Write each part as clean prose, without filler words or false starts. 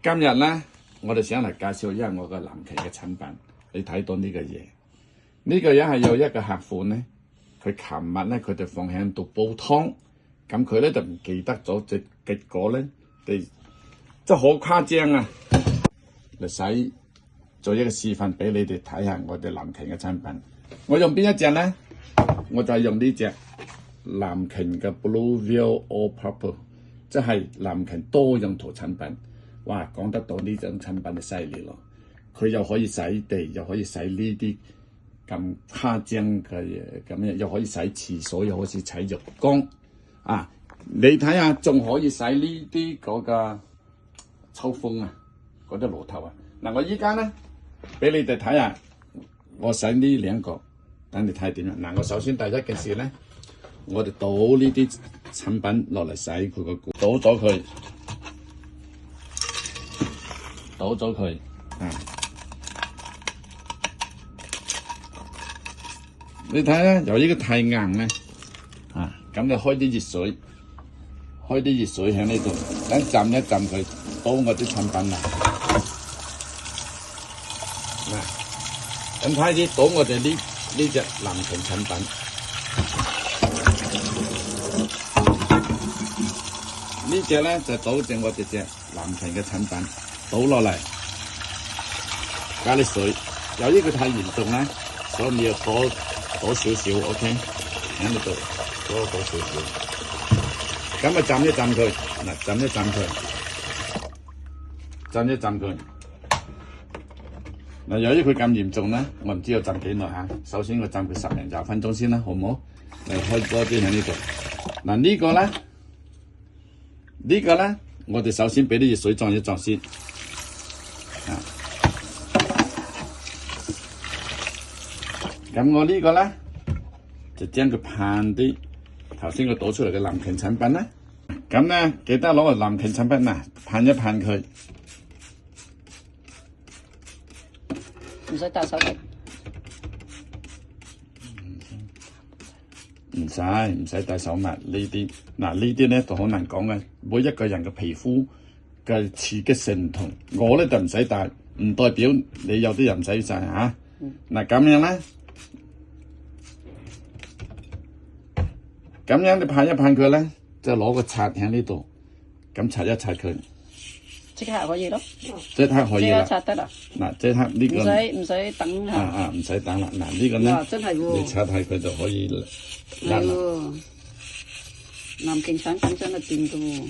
今日咧，我哋想嚟介紹一下我個藍鯨嘅產品。你睇到呢個嘢，呢個嘢係有一個客戶咧，佢琴日咧佢就放喺度煲湯，咁佢咧就唔記得咗，結果咧，真係好誇張啊！嚟使做一個示範俾你哋睇下我哋藍鯨嘅產品。我用邊一隻咧？我就係用呢隻藍鯨嘅 Blue Whale All Purpose， 即係藍鯨多用途產品。哇，講得到呢種產品就犀利咯！佢又可以洗地，又可以洗呢啲咁誇張嘅嘢，咁樣又可以洗廁所，又可以洗浴缸啊！你睇下，仲可以洗呢啲嗰個抽風啊，嗰啲爐頭啊！嗱，我依家咧俾你哋睇下，我洗呢兩個，等你睇點樣。嗱，我首先第一件事咧，我哋倒呢啲產品落嚟洗佢個罐，倒咗佢。倒咗佢，你睇下，由於佢太硬咧，咁你開啲熱水，喺呢度，等浸一浸佢，倒我啲產品啦。咁開始倒我哋呢隻藍鯨產品，呢隻咧就倒正我哋隻藍鯨嘅產品。倒落嚟，加啲水。由於佢太嚴重咧，所以你要倒少少 ，OK？ 喺呢度倒少少。咁啊，浸一浸佢，嗱，浸一浸佢。嗱，由於佢咁嚴重咧，我唔知要浸幾耐嚇。首先我浸佢10零20分鐘先啦，好唔好？嚟開多啲喺呢度。嗱，呢個咧，我哋首先俾啲熱水撞一撞先。咁我呢個咧就將佢噴啲頭先我倒出嚟嘅藍鯨產品啦。咁咧記得攞個藍鯨產品噴一噴佢，唔使戴手套。唔使戴手襪呢啲。嗱，呢啲咧就好難講嘅，每一個人嘅皮膚嘅刺激性唔同。我咧就唔使戴，唔代表你有啲人唔使戴嚇。嗱，咁樣咧。咁樣你噴一噴佢咧，就攞個刷喺呢度，咁刷一刷佢，即刻可以咯。即刻可以啦。即刻刷得啦。嗱，即刻呢個唔使等嚇。唔使等啦。嗱，呢個咧，真係喎，你刷下佢就可以甩啦。藍鯨產品真係掂㗎喎，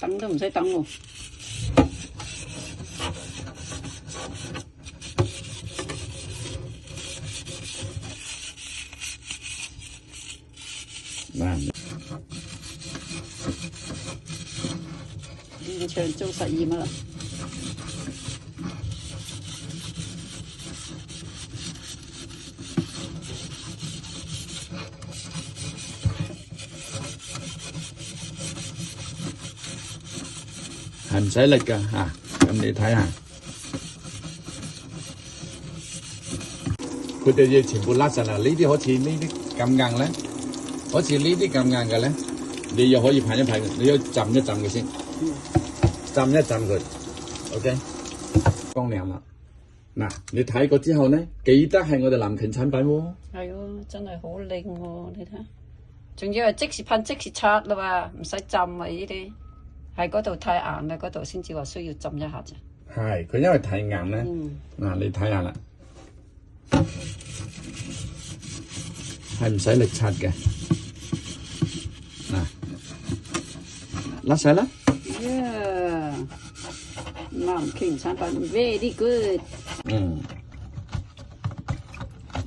等都唔使等喎。現場做實驗啦！係唔使力㗎嚇，咁你睇下，佢哋要全部甩實啦。呢啲好似呢啲咁硬咧。好似呢啲咁硬嘅咧，你又可以噴一噴，你要浸一浸佢先，浸一浸佢 ，OK， 乾涼啦。嗱，你睇過之後咧，記得係我哋藍鯨產品喎。係喎，真係好靚喎！你睇，仲要係即時噴即時刷啦喎，唔使浸啊！呢啲係嗰度太硬啦，嗰度先至話需要浸一下啫。係，佢因為太硬咧，嗱你睇下啦，係唔使力刷嘅。甩晒啦！藍鯨產品 very good。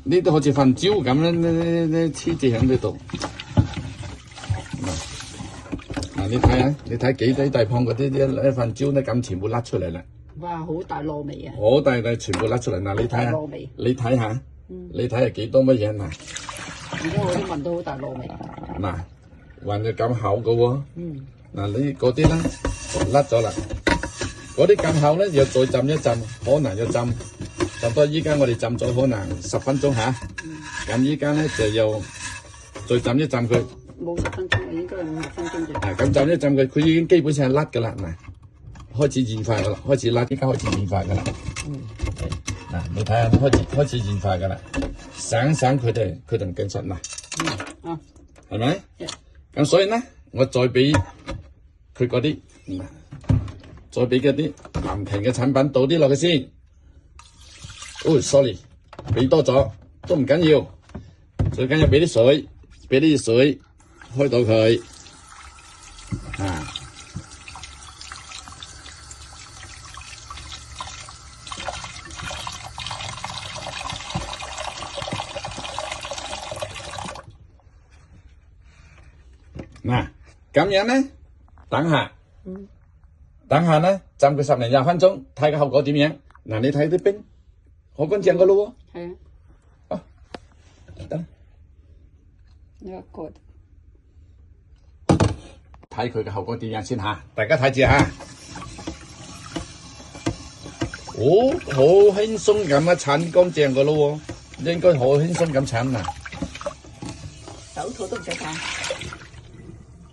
呢度好似瞓蕉咁咧，黐住喺呢度。嗱，你睇下，你睇幾大磅嗰啲一瞓蕉咧，咁全部甩出嚟啦。哇，好大糯味啊！好大嘅，全部甩出嚟。嗱，你睇下，你睇下，你睇下幾多乜嘢嗱？而家我都聞到好大糯味。嗱，還有咁厚嘅喎。嗱，呢嗰啲咧甩咗啦，嗰啲咁厚咧要再浸一浸，可能要浸到依家我哋浸咗可能10分鐘嚇。咁依家咧就要再浸一浸佢，冇10分鐘，應該係50分鐘啫。咁浸一浸佢，佢已經基本上係甩㗎啦，嗱，開始軟化㗎啦，開始甩，依家開始軟化㗎啦。嗱，你睇下，開始軟化㗎啦，省佢哋更實嗱，係咪？咁所以咧，我再俾佢嗰啲，再俾嗰啲藍鯨嘅產品倒啲落去先。哦 ，sorry， 俾多咗都唔緊要，最緊要俾啲水，開到佢啊！嗱，咁樣咧，等下咧，浸佢10零20分鐘，睇個後果點樣。嗱，你睇啲冰好乾淨噶咯喎。係啊。得。呢個睇佢嘅後果點樣先嚇，大家睇住嚇。哦，好輕鬆咁啊，鏟乾淨噶咯喎，應該好輕鬆咁鏟啊。手套都唔使戴。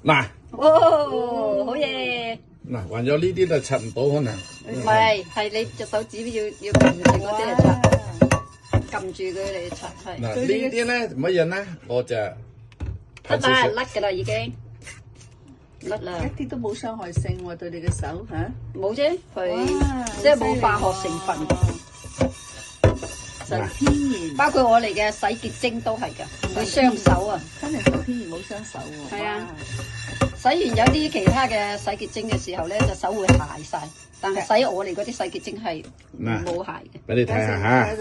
嗱，哦，好嘢！嗱，還有呢啲就擦唔到可能。唔係，係你隻手指要撳住嗰啲嚟擦，撳住佢嚟擦。係。嗱，呢啲咧乜嘢咧？我就甩㗎啦，已經甩啦。一啲都冇傷害性喎，對你嘅手嚇。冇啫，佢即係冇化學成分。純天然，包括我哋嘅洗潔精都係㗎，會傷手啊。真係純天然冇傷手喎。係啊，洗完有啲其他嘅洗潔精嘅時候咧，隻手會鞋晒，但係洗我哋嗰啲洗潔精係冇鞋嘅。俾你睇下嚇。